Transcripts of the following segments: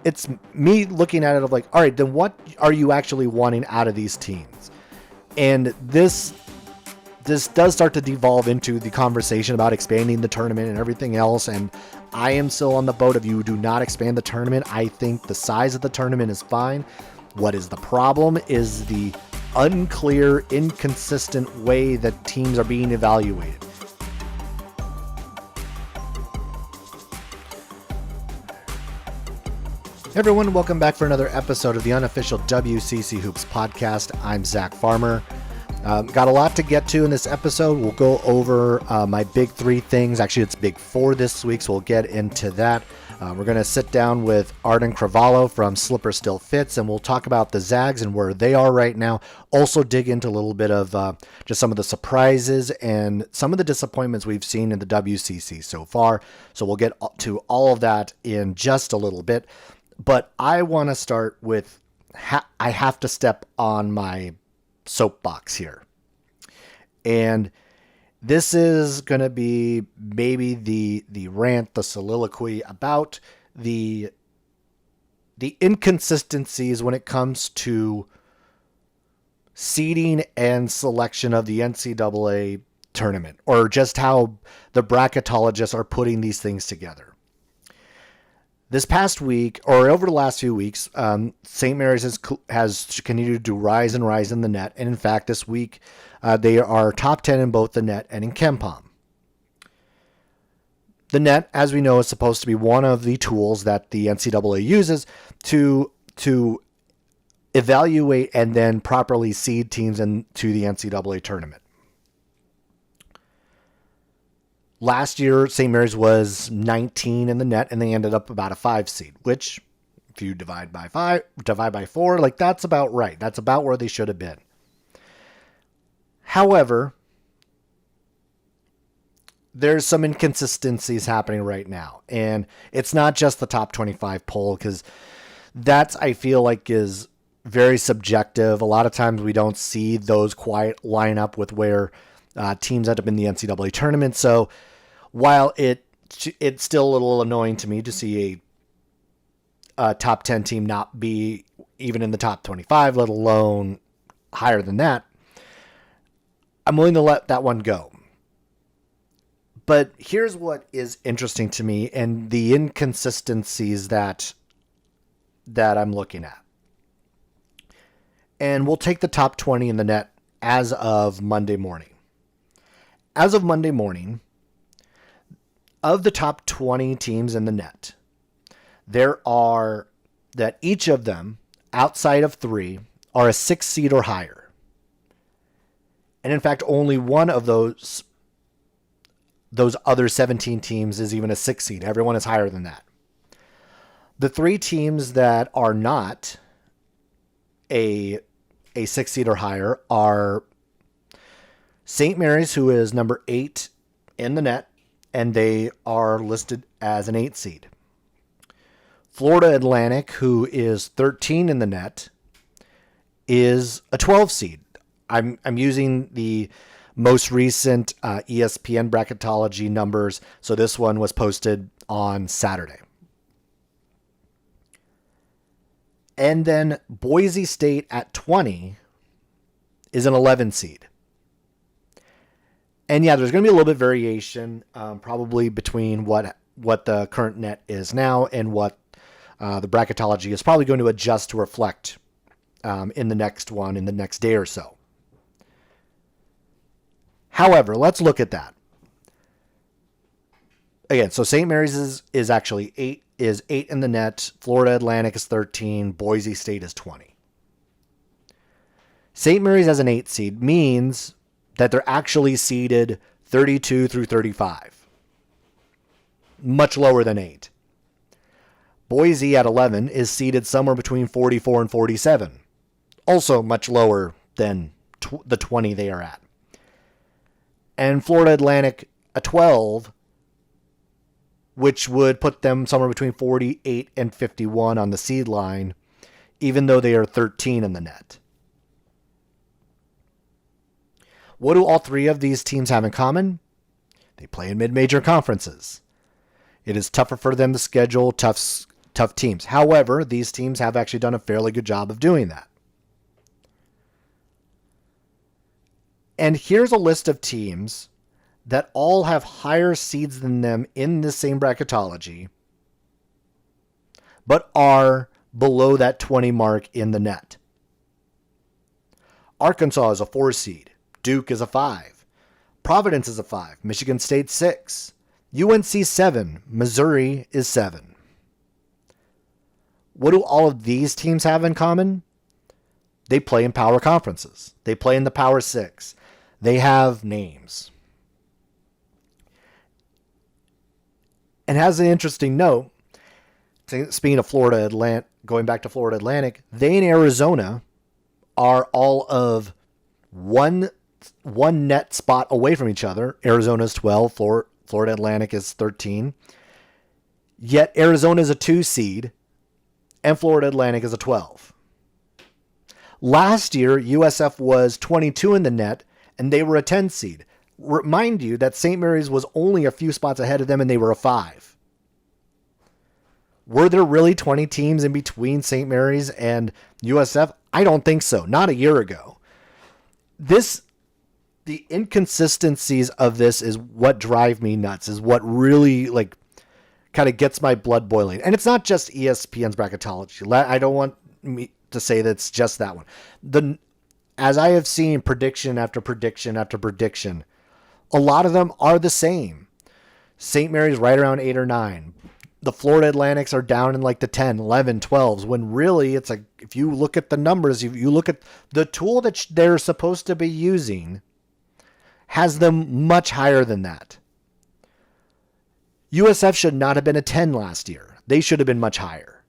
it's me looking at it of like, all right, then what are you actually wanting out of these teams? And this does start to devolve into the conversation about expanding the tournament and everything else. And I am still on the boat of you do not expand the tournament. I think the size of the tournament is fine. What is the problem is the unclear, inconsistent way that teams are being evaluated. Hey everyone, welcome back for another episode of the Unofficial WCC Hoops podcast. I'm Zach Farmer. Got a lot to get to in this episode. We'll go over my big three things. Actually, it's big four this week, so we'll get into that. We're going to sit down with Arden Carvalho from Still Fits, and we'll talk about the Zags and where they are right now. Also dig into a little bit of just some of the surprises and some of the disappointments we've seen in the WCC so far. So we'll get to all of that in just a little bit. But I want to start with, I have to step on my soapbox here. And this is going to be maybe the rant, the soliloquy about the inconsistencies when it comes to seeding and selection of the NCAA tournament, or just how the bracketologists are putting these things together. This past week, or over the last few weeks, St. Mary's has continued to rise and rise in the net. And in fact, this week, they are top 10 in both the net and in KenPom. The net, as we know, is supposed to be one of the tools that the NCAA uses to evaluate and then properly seed teams into the NCAA tournament. Last year, St. Mary's was 19 in the net, and they ended up about a 5 seed, which, if you divide by 4, like that's about right. That's about where they should have been. However, there's some inconsistencies happening right now, and it's not just the top 25 poll, because that's, I feel like, is very subjective. A lot of times we don't see those quite line up with where teams end up in the NCAA tournament. So while it's still a little annoying to me to see a top 10 team not be even in the top 25, let alone higher than that, I'm willing to let that one go. But here's what is interesting to me and the inconsistencies that I'm looking at. And we'll take the top 20 in the net as of Monday morning. As of Monday morning, of the top 20 teams in the net, there are, that each of them, outside of 3, are a 6 seed or higher. And in fact, only one of those other 17 teams is even a 6 seed. Everyone is higher than that. The 3 teams that are not a 6 seed or higher are St. Mary's, who is number 8 in the net, and they are listed as an 8 seed. Florida Atlantic, who is 13 in the net, is a 12 seed. I'm using the most recent ESPN bracketology numbers, so this one was posted on Saturday. And then Boise State at 20 is an 11 seed. And yeah, there's going to be a little bit of variation, probably between what the current net is now and what the bracketology is probably going to adjust to reflect in the next day or so. However, let's look at that. Again, so St. Mary's is actually 8 in the net. Florida Atlantic is 13. Boise State is 20. St. Mary's as an 8 seed means that they're actually seeded 32 through 35. Much lower than 8. Boise at 11 is seeded somewhere between 44 and 47. Also much lower than the 20 they are at. And Florida Atlantic a 12, which would put them somewhere between 48 and 51 on the seed line, even though they are 13 in the net. What do all 3 of these teams have in common? They play in mid-major conferences. It is tougher for them to schedule tough tough teams. However, these teams have actually done a fairly good job of doing that. And here's a list of teams that all have higher seeds than them in the same bracketology, but are below that 20 mark in the net. Arkansas is a 4 seed. Duke is a 5. Providence is a 5. Michigan State 6. UNC 7. Missouri is 7. What do all of these teams have in common? They play in power conferences. They play in the Power 6. They have names. And as an interesting note, speaking of going back to Florida Atlantic, they and Arizona are all of one net spot away from each other. Arizona is 12, Florida Atlantic is 13. Yet Arizona is a 2 seed and Florida Atlantic is a 12. Last year, USF was 22 in the net and they were a 10 seed. Remind you that St. Mary's was only a few spots ahead of them and they were a 5. Were there really 20 teams in between St. Mary's and USF? I don't think so. Not a year ago. The inconsistencies of this is what drive me nuts, is what really kind of gets my blood boiling. And it's not just ESPN's bracketology. I don't want me to say that it's just that one. As I have seen prediction after prediction after prediction, a lot of them are the same. St. Mary's right around 8 or 9. The Florida Atlantics are down in the 10, 11, 12s, when really it's if you look at the numbers, if you look at the tool that they're supposed to be using, has them much higher than that. USF should not have been a 10 last year. They should have been much higher.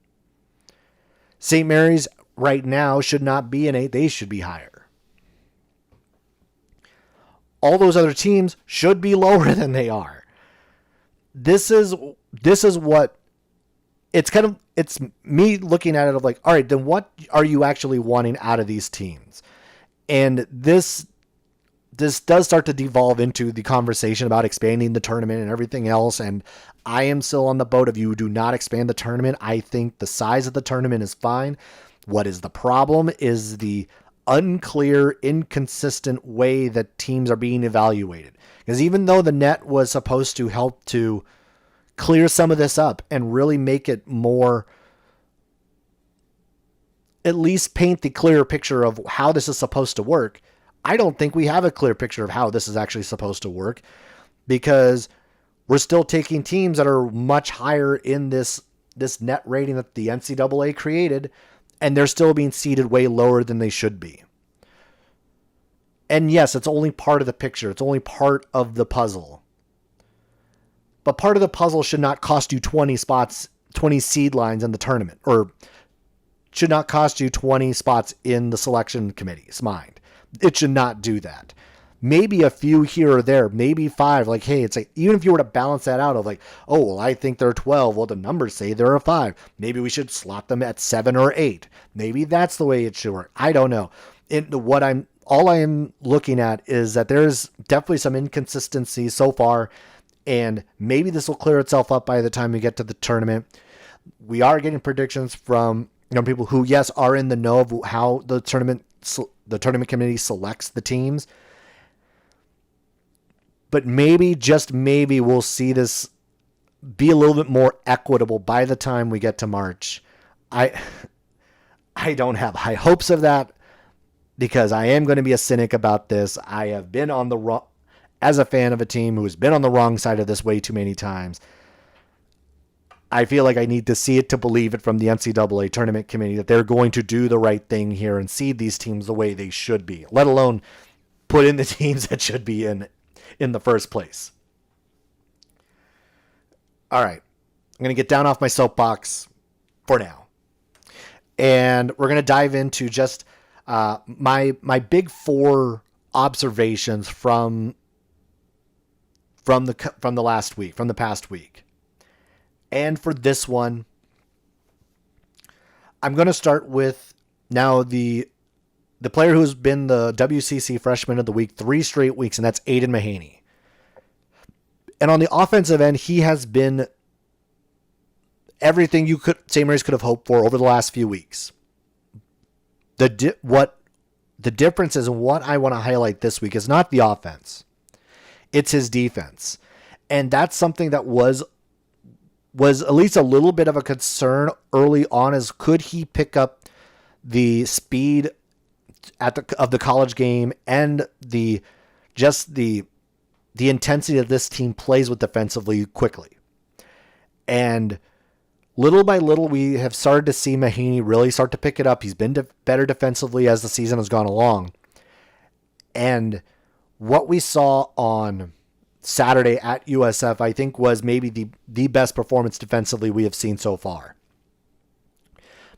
St. Mary's right now should not be an 8. They should be higher. All those other teams should be lower than they are. This is what it's me looking at it of all right, then what are you actually wanting out of these teams? And this does start to devolve into the conversation about expanding the tournament and everything else. And I am still on the boat of you do not expand the tournament. I think the size of the tournament is fine. What is the problem is the unclear, inconsistent way that teams are being evaluated. Because even though the net was supposed to help to clear some of this up and really make it more, at least paint the clearer picture of how this is supposed to work, I don't think we have a clear picture of how this is actually supposed to work, because we're still taking teams that are much higher in this net rating that the NCAA created, and they're still being seeded way lower than they should be. And yes, it's only part of the picture. It's only part of the puzzle. But part of the puzzle should not cost you 20 spots, 20 seed lines in the tournament, or should not cost you 20 spots in the selection committee's mind. It should not do that. Maybe a few here or there, maybe 5. Hey, it's even if you were to balance that out of oh, well, I think they're 12. Well, the numbers say they're a 5. Maybe we should slot them at 7 or 8. Maybe that's the way it should work. I don't know. All I am looking at is that there's definitely some inconsistency so far, and maybe this will clear itself up by the time we get to the tournament. We are getting predictions from people who, yes, are in the know of how the tournament committee selects the teams. But maybe, just maybe, we'll see this be a little bit more equitable by the time we get to March. I don't have high hopes of that, because I am going to be a cynic about this. I have been on the wrong, as a fan of a team who has been on the wrong side of this way too many times. I feel like I need to see it to believe it from the NCAA Tournament Committee that they're going to do the right thing here and seed these teams the way they should be, let alone put in the teams that should be in the first place. All right. I'm going to get down off my soapbox for now. And we're going to dive into just my big 4 observations from the past week. And for this one, I'm going to start with now the player who's been the WCC Freshman of the Week 3 straight weeks, and that's Aiden Mahaney. And on the offensive end, he has been everything St. Mary's could have hoped for over the last few weeks. What the difference is, and what I want to highlight this week, is not the offense. It's his defense. And that's something that was at least a little bit of a concern early on, is could he pick up the speed of the college game and the intensity that this team plays with defensively quickly. And little by little, we have started to see Mahaney really start to pick it up. He's been better defensively as the season has gone along. And what we saw on Saturday at USF, I think, was maybe the best performance defensively we have seen so far.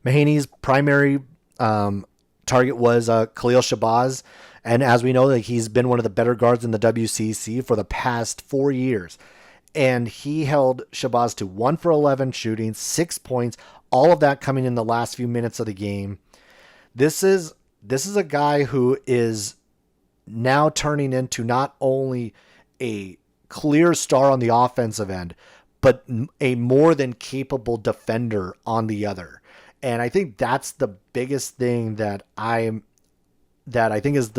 Mahaney's primary target was Khalil Shabazz. And as we know, like, he's been one of the better guards in the WCC for the past 4 years. And he held Shabazz to 1 for 11 shooting, 6 points, all of that coming in the last few minutes of the game. This is a guy who is now turning into not only a clear star on the offensive end, but a more than capable defender on the other. And I think that's the biggest thing that I think is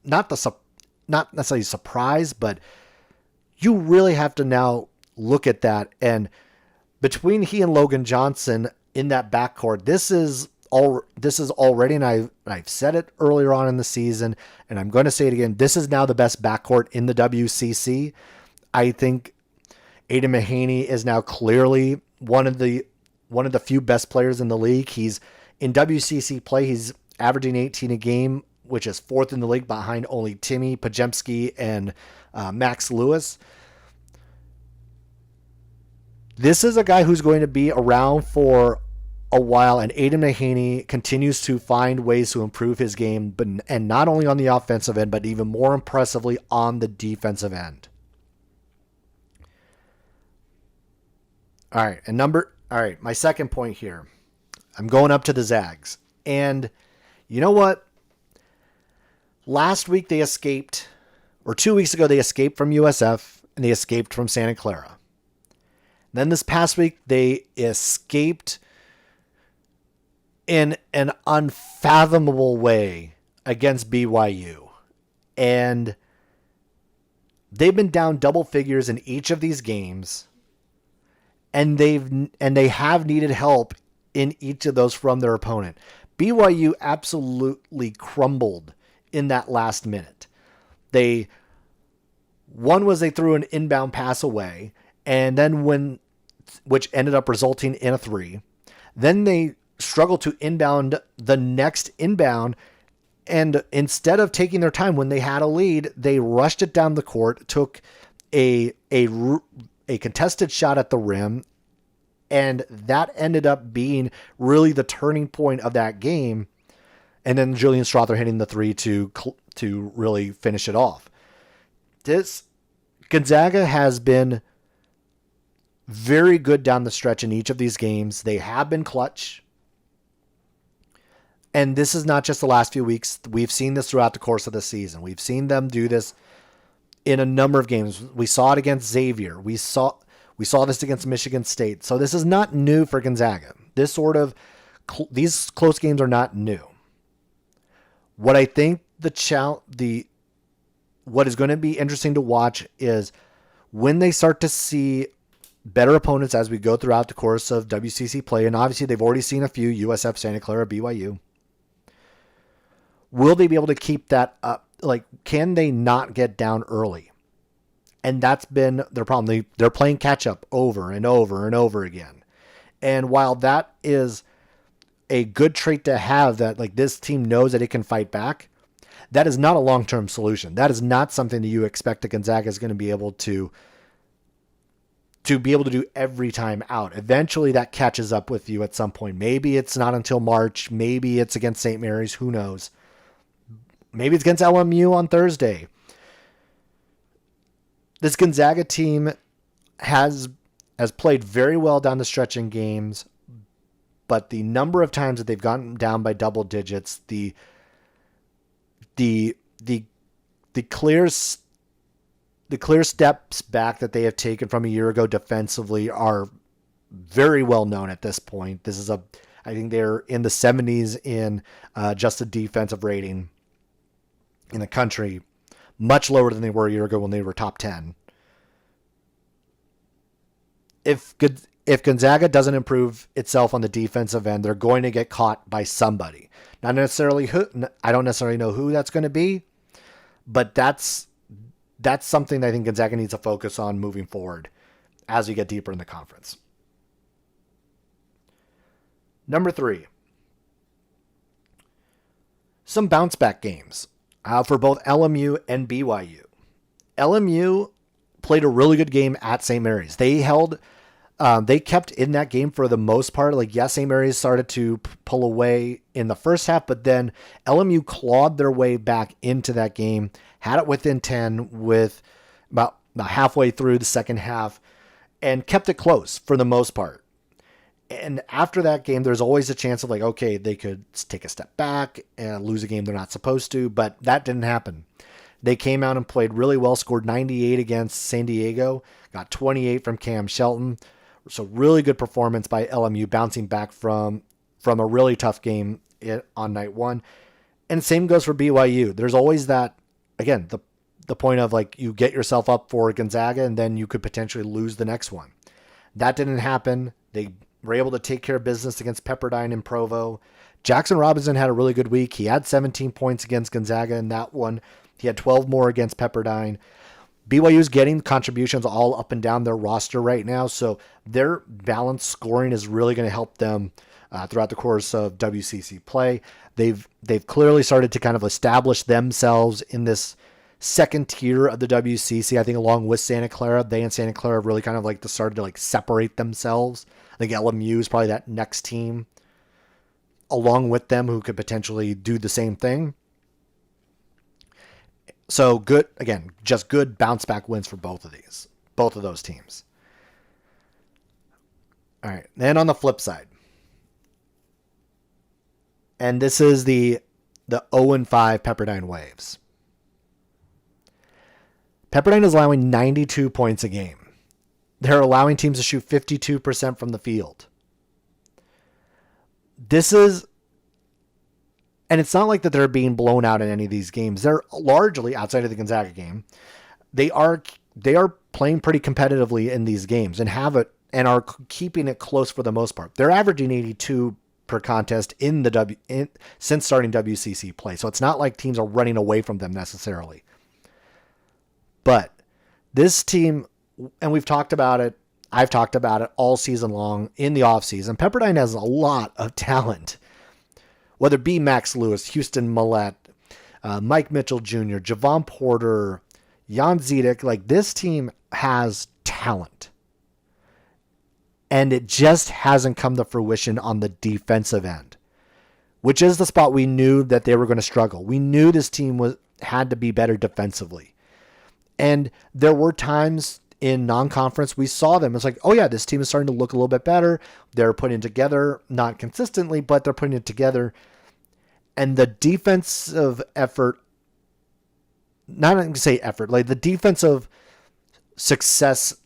not necessarily surprise, but you really have to now look at that. And between he and Logan Johnson in that backcourt, this is already, and I've said it earlier on in the season, and I'm going to say it again, this is now the best backcourt in the WCC. I think Aidan Mahaney is now clearly one of the few best players in the league. He's in WCC play, he's averaging 18 a game, which is 4th in the league behind only Timmy Pajemski and Max Lewis. This is a guy who's going to be around for a while, and Aidan Mahaney continues to find ways to improve his game, and not only on the offensive end, but even more impressively on the defensive end. All right, my second point here. I'm going up to the Zags. And you know what? Last week they escaped, or 2 weeks ago they escaped from USF, and they escaped from Santa Clara. Then this past week they escaped in an unfathomable way against BYU. And they've been down double figures in each of these games. And they have needed help in each of those from their opponent. BYU absolutely crumbled in that last minute. One was they threw an inbound pass away, and then which ended up resulting in a 3. Then they struggled to inbound the next inbound, and instead of taking their time when they had a lead, they rushed it down the court, took a contested shot at the rim, and that ended up being really the turning point of that game. And then Julian Strother hitting the 3 to really finish it off. Gonzaga has been very good down the stretch in each of these games. They have been clutch. And this is not just the last few weeks. We've seen this throughout the course of the season. We've seen them do this in a number of games. We saw it against Xavier. We saw this against Michigan State. So this is not new for Gonzaga. These close games are not new. What I think what is going to be interesting to watch is when they start to see better opponents as we go throughout the course of WCC play. And obviously they've already seen a few: USF, Santa Clara, BYU. Will they be able to keep that up? Like, can they not get down early? And that's been their problem. They're playing catch up over and over and over again. And while that is a good trait to have, that like this team knows that it can fight back, that is not a long-term solution. That is not something that you expect that Gonzaga is going to be able to do every time out. Eventually that catches up with you at some point. Maybe it's not until March. Maybe it's against St. Mary's. Who knows? Maybe it's against LMU on Thursday. This Gonzaga team has played very well down the stretch in games, but the number of times that they've gotten down by double digits, the clear steps back that they have taken from a year ago defensively are very well known at this point. I think they're in the 70s in adjusted defensive rating in the country, much lower than they were a year ago when they were top 10. If Gonzaga doesn't improve itself on the defensive end, they're going to get caught by somebody. Not necessarily who. I don't necessarily know who that's going to be, but that's something that I think Gonzaga needs to focus on moving forward as we get deeper in the conference. Number 3, some bounce back games for both LMU and BYU. LMU played a really good game at St. Mary's. They kept in that game for the most part. Like, yes, St. Mary's started to pull away in the first half, but then LMU clawed their way back into that game, had it within 10 with about halfway through the second half, and kept it close for the most part. And after that game, there's always a chance of like, okay, they could take a step back and lose a game they're not supposed to, but that didn't happen. They came out and played really well, scored 98 against San Diego, got 28 from Cam Shelton. So really good performance by LMU, bouncing back from a really tough game on night one. And same goes for BYU. There's always that, again, the point of like you get yourself up for Gonzaga and then you could potentially lose the next one. That didn't happen. They were able to take care of business against Pepperdine and Provo. Jackson Robinson had a really good week. He had 17 points against Gonzaga in that one. He had 12 more against Pepperdine. BYU's getting contributions all up and down their roster right now, so their balanced scoring is really going to help them throughout the course of WCC play. They've clearly started to kind of establish themselves in this second tier of the WCC. I think along with Santa Clara, they and Santa Clara have really kind of like started to like separate themselves. I think LMU is probably that next team along with them who could potentially do the same thing. So good, again, just good bounce back wins for both of those teams. All right. Then on the flip side, and this is the 0-5 Pepperdine Waves. Pepperdine is allowing 92 points a game. They're allowing teams to shoot 52% from the field. And it's not like that they're being blown out in any of these games. They're largely, outside of the Gonzaga game, they are playing pretty competitively in these games and are keeping it close for the most part. They're averaging 82 per contest since starting WCC play. So it's not like teams are running away from them necessarily. But this team, and we've talked about it, I've talked about it all season long in the offseason. Pepperdine has a lot of talent. Whether it be Max Lewis, Houston Millett, Mike Mitchell Jr., Javon Porter, Jan Zedek, like this team has talent. And it just hasn't come to fruition on the defensive end, which is the spot we knew that they were going to struggle. We knew this team had to be better defensively. And there were times in non-conference we saw them. It's like, oh yeah, this team is starting to look a little bit better. They're putting it together, not consistently, but they're putting it together. And the defensive effort, not going to say effort, like the defensive success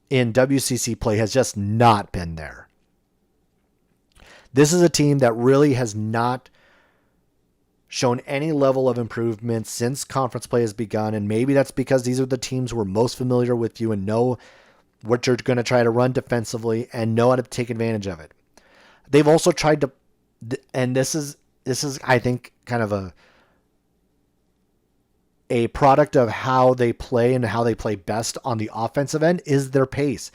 in WCC play has just not been there. This is a team that really has not shown any level of improvement since conference play has begun, and maybe that's because these are the teams who are most familiar with you and know what you're going to try to run defensively and know how to take advantage of it. They've also tried to, and this is I think kind of a product of how they play and how they play best on the offensive end is their pace.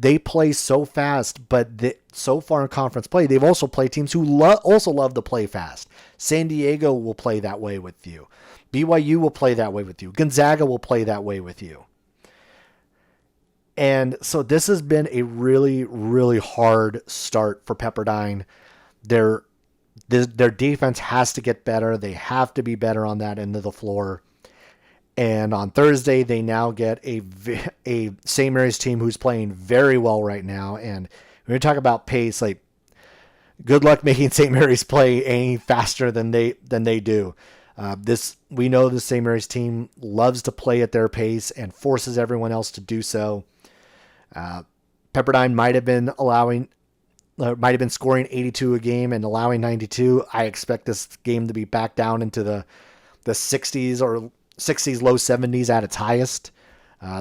They play so fast, but so far in conference play, they've also played teams who also love to play fast. San Diego will play that way with you. BYU will play that way with you. Gonzaga will play that way with you. And so this has been a really, really hard start for Pepperdine. Their defense has to get better. They have to be better on that end of the floor. And on Thursday, they now get a St. Mary's team who's playing very well right now. And when we talk about pace, like good luck making St. Mary's play any faster than they do. We know the St. Mary's team loves to play at their pace and forces everyone else to do so. Pepperdine might have been scoring 82 a game and allowing 92. I expect this game to be back down into the 60s or 60s, low 70s at its highest.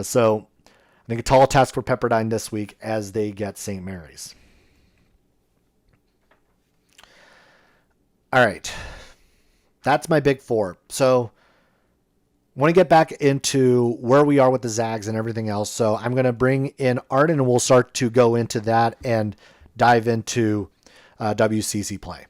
So I think a tall task for Pepperdine this week as they get St. Mary's. All right. That's my big four. So I want to get back into where we are with the Zags and everything else. So I'm going to bring in Arden and we'll start to go into that and dive into WCC play.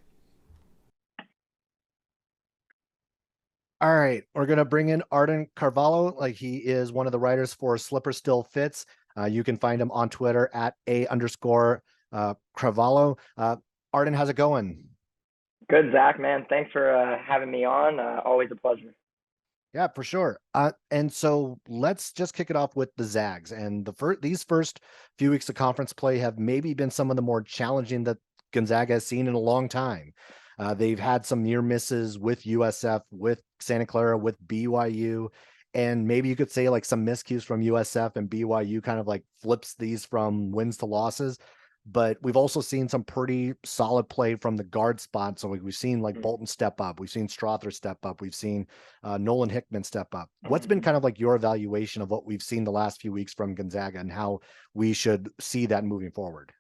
All right, we're gonna bring in Arden Carvalho. Like he is one of the writers for Slipper Still Fits. You can find him on Twitter at @A_Carvalho. Arden, how's it going? Good, Zach, man. Thanks for having me on. Always a pleasure. Yeah, for sure. And so let's just kick it off with the Zags. And these first few weeks of conference play have maybe been some of the more challenging that Gonzaga has seen in a long time. They've had some near misses with USF, with Santa Clara, with BYU, and maybe you could say like some miscues from USF and BYU kind of like flips these from wins to losses. But we've also seen some pretty solid play from the guard spot. So we've seen like Bolton step up, we've seen Strother step up, we've seen Nolan Hickman step up. What's been Mhm. kind of like your evaluation of what we've seen the last few weeks from Gonzaga and how we should see that moving forward?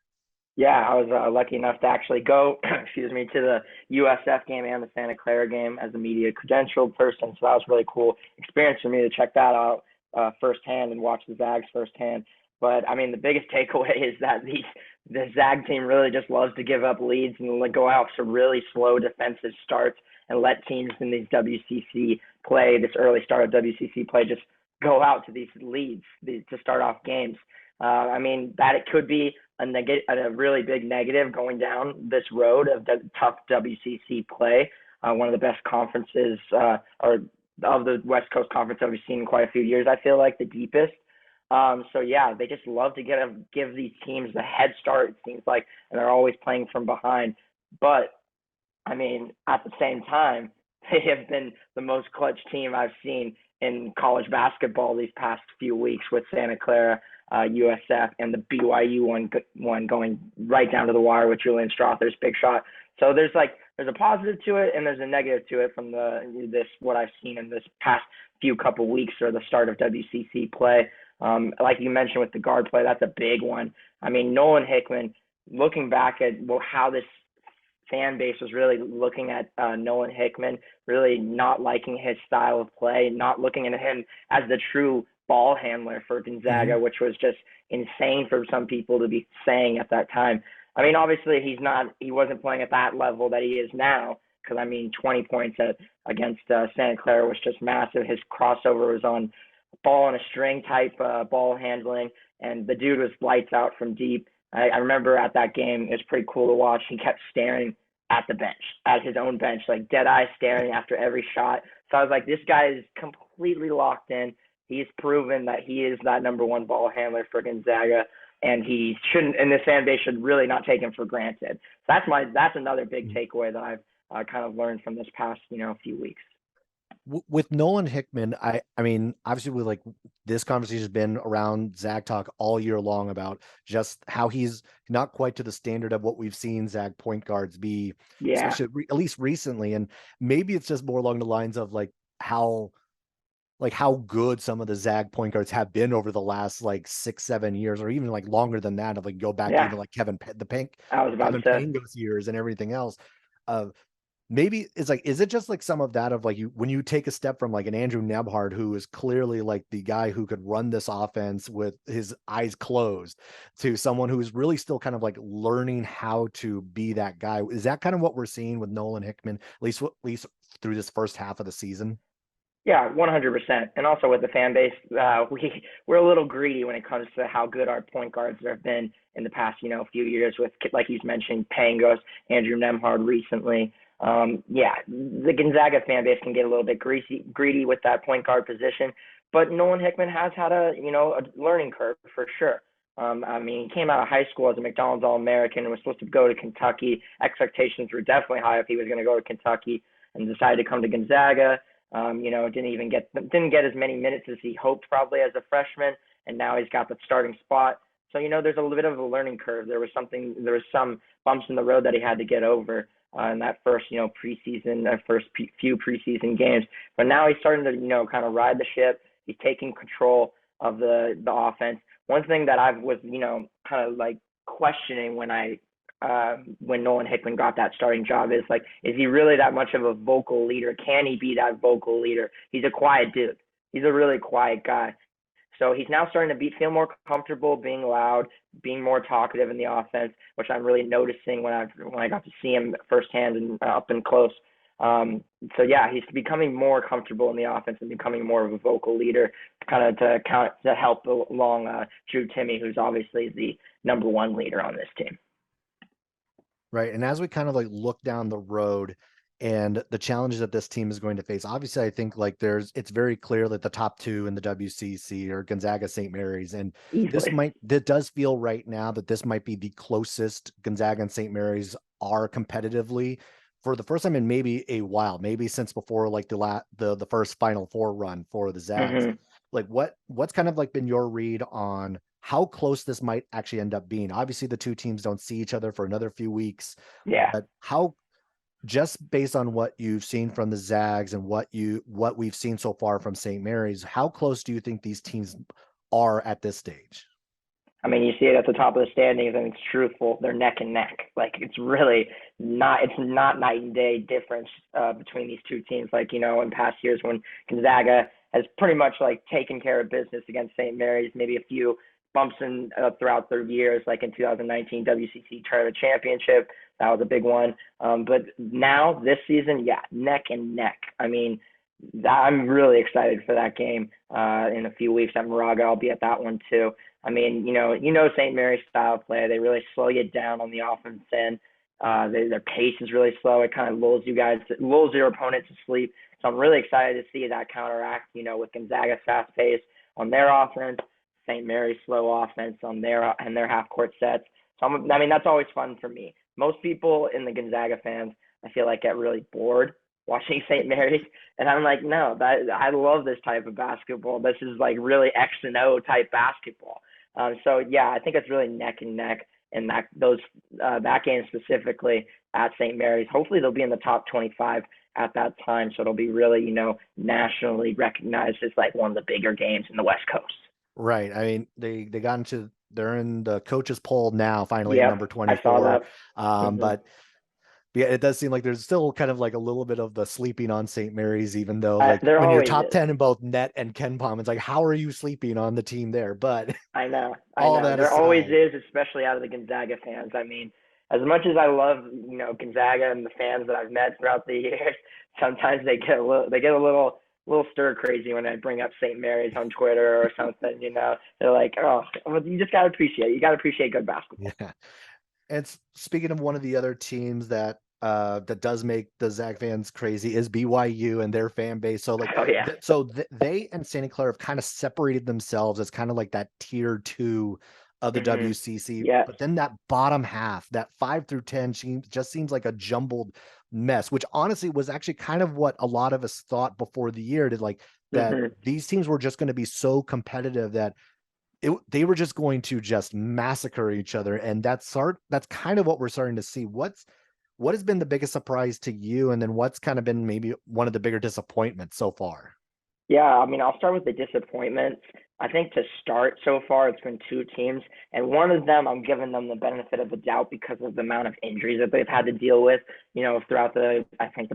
Yeah, I was lucky enough to actually go, excuse me, to the USF game and the Santa Clara game as a media credentialed person. So that was really cool experience for me to check that out firsthand and watch the Zags firsthand. But I mean, the biggest takeaway is that the Zag team really just loves to give up leads and like, go out some really slow defensive starts and let teams in these WCC play, this early start of WCC play, just go out to these leads to start off games. I mean, that it could be a really big negative going down this road of the tough WCC play. One of the best conferences or of the West Coast Conference that we've seen in quite a few years. I feel like the deepest. So yeah, they just love to give these teams the head start. It seems like, and they're always playing from behind. But I mean, at the same time, they have been the most clutch team I've seen in college basketball these past few weeks with Santa Clara, USF, and the BYU one going right down to the wire with Julian Strother's big shot. So there's a positive to it and there's a negative to it from this what I've seen in this past few couple weeks or the start of WCC play. Like you mentioned with the guard play, that's a big one. I mean, Nolan Hickman, looking back at how this fan base was really looking at Nolan Hickman, really not liking his style of play, not looking at him as the true ball handler for Mm-hmm. Gonzaga, which was just insane for some people to be saying at that time. I mean, obviously he wasn't playing at that level that he is now. Because I mean, 20 points against Santa Clara was just massive. His crossover was on ball on a string type ball handling, and the dude was lights out from deep. I remember at that game, it was pretty cool to watch. He kept staring at the bench, at his own bench, like dead eye staring after every shot. So I was like, this guy is completely locked in. He's proven that he is that number one ball handler for Gonzaga, and he shouldn't. And this fan base should really not take him for granted. So that's another big takeaway that I've kind of learned from this past few weeks. With Nolan Hickman, I mean, obviously, with like this conversation has been around Zag Talk all year long about just how he's not quite to the standard of what we've seen Zag point guards be, Yeah, especially at least recently. And maybe it's just more along the lines of how good some of the Zag point guards have been over the last like 6, 7 years, or even like longer than that. Of like go back to yeah. even like I was about to Kevin say. Pangos years and everything else. Uh, maybe it's like, is it just like some of that of like you when you take a step from like an Andrew Nebhard who is clearly like the guy who could run this offense with his eyes closed to someone who's really still kind of like learning how to be that guy? Is that kind of what we're seeing with Nolan Hickman, at least through this first half of the season? Yeah, 100%. And also with the fan base, we're a little greedy when it comes to how good our point guards have been in the past, few years with, like he's mentioned, Pangos, Andrew Nemhard recently. Yeah, the Gonzaga fan base can get a little bit greedy with that point guard position, but Nolan Hickman has had a learning curve for sure. I mean, he came out of high school as a McDonald's All-American and was supposed to go to Kentucky. Expectations were definitely high if he was going to go to Kentucky, and decided to come to Gonzaga. Didn't get as many minutes as he hoped probably as a freshman, and now he's got the starting spot. So, there's a little bit of a learning curve. There was some bumps in the road that he had to get over in that first, few preseason games. But now he's starting to, kind of ride the ship. He's taking control of the offense. One thing that I was, kind of like questioning when Nolan Hickman got that starting job is like, is he really that much of a vocal leader? Can he be that vocal leader? He's a quiet dude. He's a really quiet guy. So he's now starting to feel more comfortable being loud, being more talkative in the offense, which I'm really noticing when I got to see him firsthand and up and close. So yeah, he's becoming more comfortable in the offense and becoming more of a vocal leader, kind of to help along Drew Timme, who's obviously the number one leader on this team. Right. And as we kind of like look down the road and the challenges that this team is going to face, obviously, I think like it's very clear that the top two in the WCC are Gonzaga, St. Mary's. And Easily. that does feel right now that this might be the closest Gonzaga and St. Mary's are competitively for the first time in maybe a while, maybe since before like the first Final Four run for the Zags. Mm-hmm. Like what's kind of like been your read on how close this might actually end up being? Obviously, the two teams don't see each other for another few weeks, Yeah. but how, just based on what you've seen from the Zags and what we've seen so far from St. Mary's, how close do you think these teams are at this stage? I mean, you see it at the top of the standings, and it's truthful. They're neck and neck. Like it's not night and day difference between these two teams. Like in past years when Gonzaga has pretty much like taken care of business against St. Mary's, maybe a few bumps in throughout their years, like in 2019 WCC Tournament Championship. That was a big one. But now this season, yeah, neck and neck. I mean, I'm really excited for that game in a few weeks at Moraga. I'll be at that one too. I mean, St. Mary's style play. They really slow you down on the offense end. Their pace is really slow. It kind of lulls your opponent to sleep. So I'm really excited to see that counteract, with Gonzaga's fast pace on their offense, St. Mary's slow offense on their half court sets. So I mean, that's always fun for me. Most people in the Gonzaga fans, I feel like, get really bored watching St. Mary's, and I'm like, no, I love this type of basketball. This is like really X and O type basketball. So yeah, I think it's really neck and neck, and that game specifically at St. Mary's. Hopefully, they'll be in the top 25 at that time, so it'll be really nationally recognized as like one of the bigger games in the West Coast. Right. I mean, they're in the coaches poll now, finally at Yep, number I saw 24. that. Mm-hmm. But yeah, it does seem like there's still kind of like a little bit of the sleeping on St. Mary's, even though like There when you're always top is. 10 in both net and Ken Palm, it's like, how are you sleeping on the team there? But I know. all that There always aside, is, especially out of the Gonzaga fans. I mean, as much as I love, Gonzaga and the fans that I've met throughout the years, sometimes they get a little stir crazy when I bring up St. Mary's on Twitter or something. They're like, oh, well, you just you gotta appreciate good basketball. yeah. And speaking of one of the other teams that does make the Zag fans crazy is BYU and their fan base. So like, Oh yeah. they and Santa Clara have kind of separated themselves as kind of like that tier 2 of the Mhm. WCC. Yeah. But then that bottom half, that 5 through 10, just seems like a jumbled mess, which honestly was actually kind of what a lot of us thought before the year, did like that Mhm. these teams were just going to be so competitive that they were just going to just massacre each other. And that's kind of what we're starting to see. What has been the biggest surprise to you? And then what's kind of been maybe one of the bigger disappointments so far? Yeah, I mean, I'll start with the disappointments. I think to start so far, it's been two teams, and one of them, I'm giving them the benefit of the doubt because of the amount of injuries that they've had to deal with, throughout the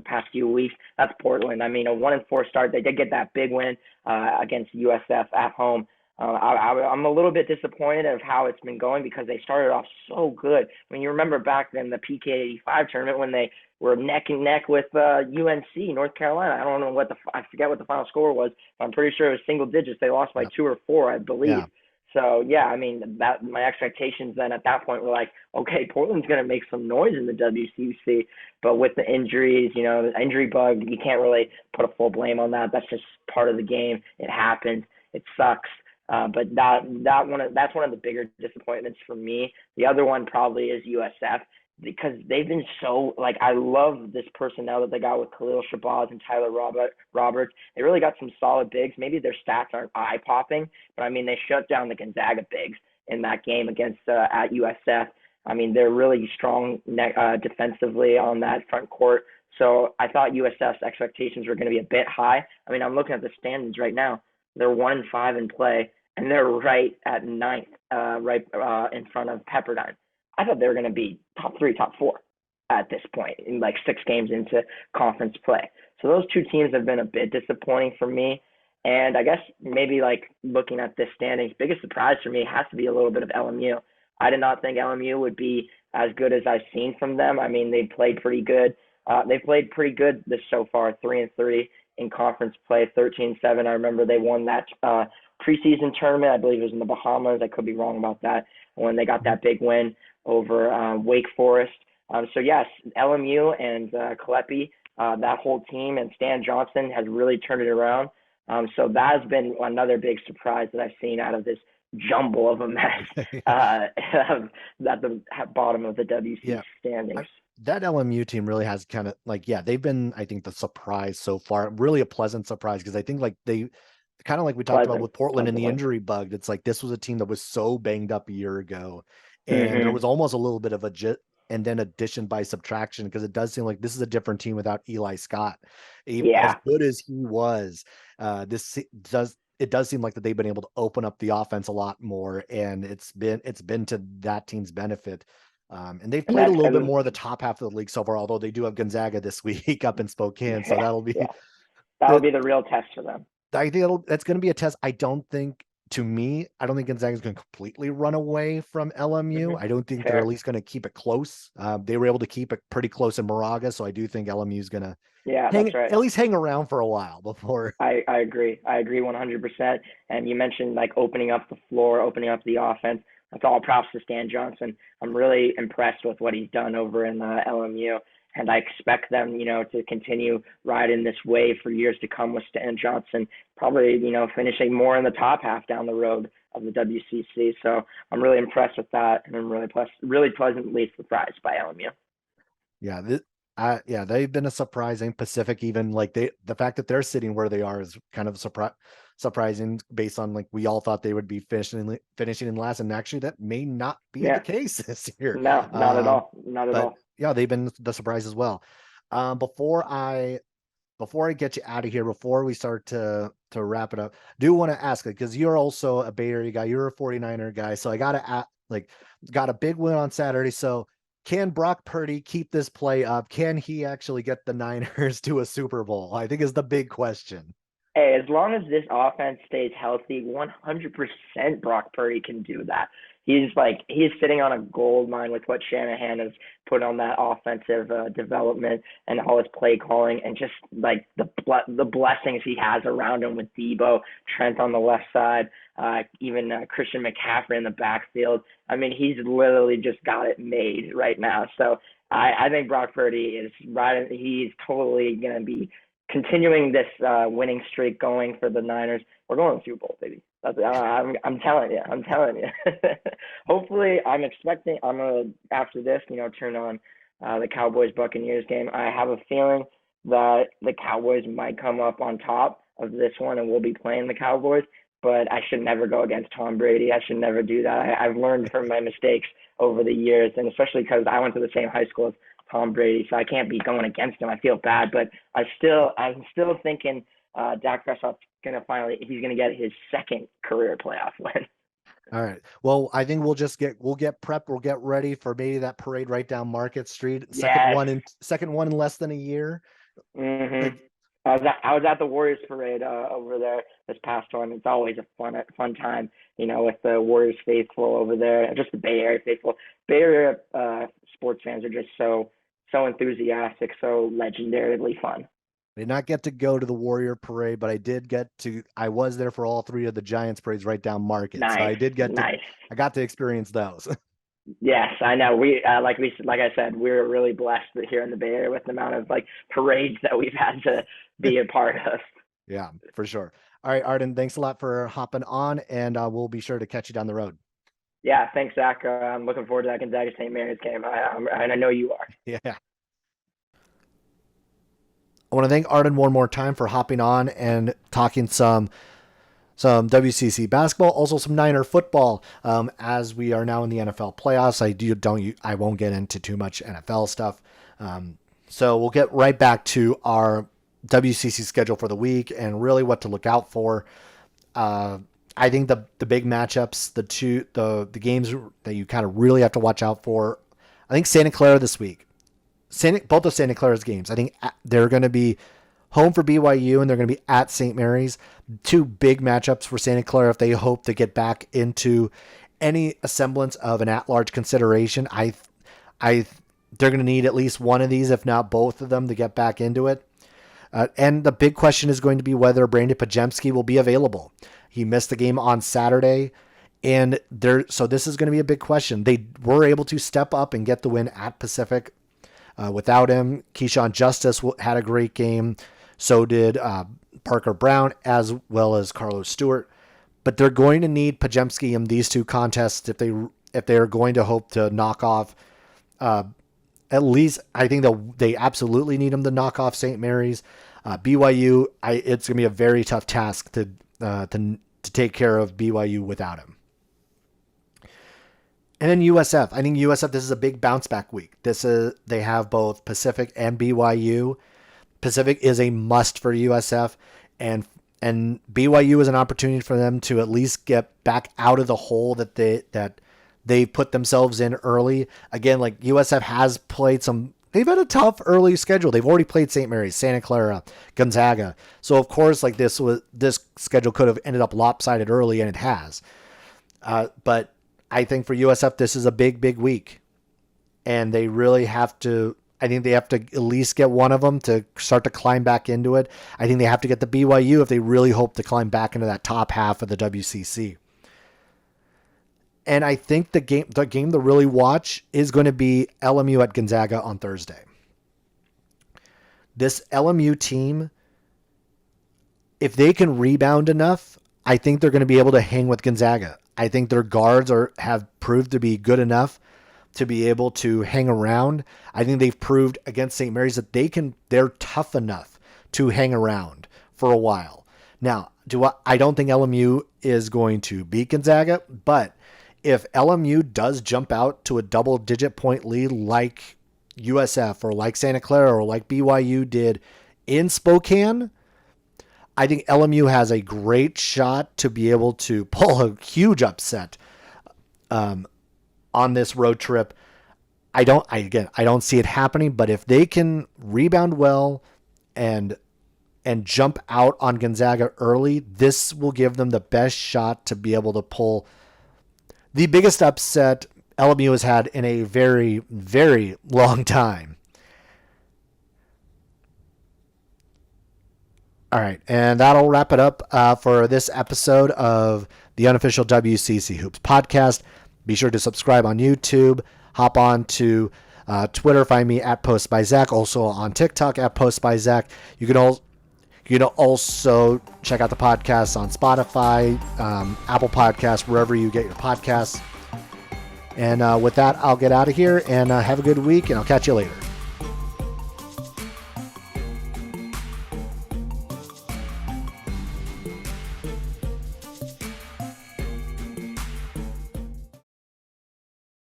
past few weeks. That's Portland. I mean, a 1-4 start. They did get that big win against USF at home. I'm a little bit disappointed of how it's been going because they started off so good. I mean, you remember back then the PK85 tournament when they were neck and neck with UNC, North Carolina. I don't know I forget what the final score was, but I'm pretty sure it was single digits. They lost by Yeah. 2 or 4, I believe. Yeah. So yeah, I mean that my expectations then at that point were like, okay, Portland's gonna make some noise in the WCC, but with the injuries, the injury bug, you can't really put a full blame on that. That's just part of the game. It happens. It sucks. But that's one of the bigger disappointments for me. The other one probably is USF because they've been so like I love this personnel that they got with Khalil Shabazz and Tyler Roberts. They really got some solid bigs. Maybe their stats aren't eye popping, but I mean they shut down the Gonzaga bigs. in that game against at USF. I mean, they're really strong defensively on that front court. So I thought USF's expectations were going to be a bit high. I mean, I'm looking at the standings right now. They're 1-5 in play, and they're right at ninth, in front of Pepperdine. I thought they were going to be top three, top four at this point, in like 6 games into conference play. So those two teams have been a bit disappointing for me. And I guess maybe like looking at this standings, biggest surprise for me has to be a little bit of LMU. I did not think LMU would be as good as I've seen from them. I mean, they played pretty good. They played pretty good this so far, 3-3 in conference play, 13-7. I remember they won that preseason tournament. I believe it was in the Bahamas. I could be wrong about that, when they got that big win over Wake Forest. So yes, LMU and Kalepi, that whole team, and Stan Johnson has really turned it around. So that has been another big surprise that I've seen out of this jumble of a mess at the bottom of the WC standings. That LMU team really has kind of like, they've been, I think, the surprise so far, really a pleasant surprise, because I think like they kind of like we talked about with Portland and the injury bug. It's like this was a team that was so banged up a year ago, and there was almost a little bit of and then addition by subtraction, because it does seem like this is a different team without Eli Scott. As good as he was, it does seem like that they've been able to open up the offense a lot more, and it's been to that team's benefit. And they've played a little bit more of the top half of the league so far, although they do have Gonzaga this week up in Spokane. So that'll be the real test for them. I think that's going to be a test. I don't think Gonzaga is going to completely run away from LMU. I don't think they're at least going to keep it close. They were able to keep it pretty close in Moraga, so I do think LMU is going to at least hang around for a while before. I agree. I agree 100%. And you mentioned like opening up the floor, opening up the offense. That's all props to Stan Johnson. I'm really impressed with what he's done over in LMU. And I expect them, to continue riding this wave for years to come with Stan Johnson, probably, finishing more in the top half down the road of the WCC. So I'm really impressed with that, and I'm really pleasantly surprised by LMU. Yeah, they've been a surprising Pacific. Even like the fact that they're sitting where they are is kind of surprising, based on like we all thought they would be finishing in last, and actually that may not be the case this year. No, not at all. Not at all. Yeah, they've been the surprise as well. Before I get you out of here, before we start to wrap it up, do want to ask, because you're also a Bay Area guy, you're a 49er guy, so I got a big win on Saturday. So can Brock Purdy keep this play up? Can he actually get the Niners to a Super Bowl? I think is the big question. Hey, as long as this offense stays healthy, 100% Brock Purdy can do that. He's sitting on a gold mine with what Shanahan has put on that offensive development and all his play calling, and just like the blessings he has around him with Debo, Trent on the left side, even Christian McCaffrey in the backfield. I mean, he's literally just got it made right now. So I think Brock Purdy is right. He's totally going to be continuing this winning streak going for the Niners. We're going to the Super Bowl, baby. I'm telling you. Hopefully, I'm gonna, after this, turn on the Cowboys Buccaneers game. I have a feeling that the Cowboys might come up on top of this one, and we'll be playing the Cowboys. But I should never go against Tom Brady. I should never do that. I've learned from my mistakes over the years, and especially because I went to the same high school as Tom Brady, so I can't be going against him. I feel bad, but I'm still thinking Dak Prescott's he's gonna get his second career playoff win. All right. Well, I think we'll get prepped. We'll get ready for maybe that parade right down Market Street. Second one in less than a year. Mm-hmm. I was at the Warriors parade over there this past one. It's always a fun time, with the Warriors faithful over there, just the Bay Area faithful. Bay Area sports fans are just so enthusiastic, so legendarily fun. I did not get to go to the Warrior parade, but I was there for all 3 of the Giants parades right down Market. Nice. So I got to experience those. Yes, I know. We like I said, we're really blessed here in the Bay Area with the amount of parades that we've had to be a part of. Yeah, for sure. All right, Arden, thanks a lot for hopping on, and we'll be sure to catch you down the road. Yeah, thanks, Zach. I'm looking forward to that Gonzaga St. Mary's game, and I know you are. Yeah. I want to thank Arden one more time for hopping on and talking some some WCC basketball, also some Niner football. As we are now in the NFL playoffs, I won't get into too much NFL stuff. So we'll get right back to our WCC schedule for the week and really what to look out for. I think the big matchups, the games that you kind of really have to watch out for. I think Santa Clara this week, both of Santa Clara's games. I think they're going to be home for BYU and they're going to be at St. Mary's. Two big matchups for Santa Clara if they hope to get back into any semblance of an at-large consideration. They're going to need at least one of these, if not both of them, to get back into it. And the big question is going to be whether Brandon Pajemski will be available. He missed the game on Saturday, so this is going to be a big question. They were able to step up and get the win at Pacific without him. Keyshawn Justice had a great game. So did Parker Brown, as well as Carlos Stewart. But they're going to need Pajemski in these two contests if they are going to hope to knock off. At least I think they absolutely need him to knock off St. Mary's. BYU, it's going to be a very tough task to take care of BYU without him. And then USF. I think USF, this is a big bounce back week. They have both Pacific and BYU. Pacific is a must for USF, and BYU is an opportunity for them to at least get back out of the hole that they put themselves in early. Again, like USF has played they've had a tough early schedule. They've already played St. Mary's, Santa Clara, Gonzaga. So of course, like this schedule could have ended up lopsided early, and it has. But I think for USF, this is a big, big week, and they really have to. I think they have to at least get one of them to start to climb back into it. I think they have to get the BYU if they really hope to climb back into that top half of the WCC. And I think the game to really watch is going to be LMU at Gonzaga on Thursday. This LMU team, if they can rebound enough, I think they're going to be able to hang with Gonzaga. I think their guards have proved to be good enough to be able to hang around. I think they've proved against St. Mary's that they're tough enough to hang around for a while. Now, I don't think LMU is going to beat Gonzaga, but if LMU does jump out to a double-digit point lead like USF or like Santa Clara or like BYU did in Spokane, I think LMU has a great shot to be able to pull a huge upset on this road trip. I don't see it happening, but if they can rebound well and jump out on Gonzaga early, this will give them the best shot to be able to pull the biggest upset LMU has had in a very, very long time. All right, and that'll wrap it up for this episode of the Unofficial WCC Hoops podcast. Be sure to subscribe on YouTube. Hop on to Twitter. Find me at Post by Zach. Also on TikTok at Post by Zach. You can also check out the podcast on Spotify, Apple Podcasts, wherever you get your podcasts. And with that, I'll get out of here and have a good week, and I'll catch you later.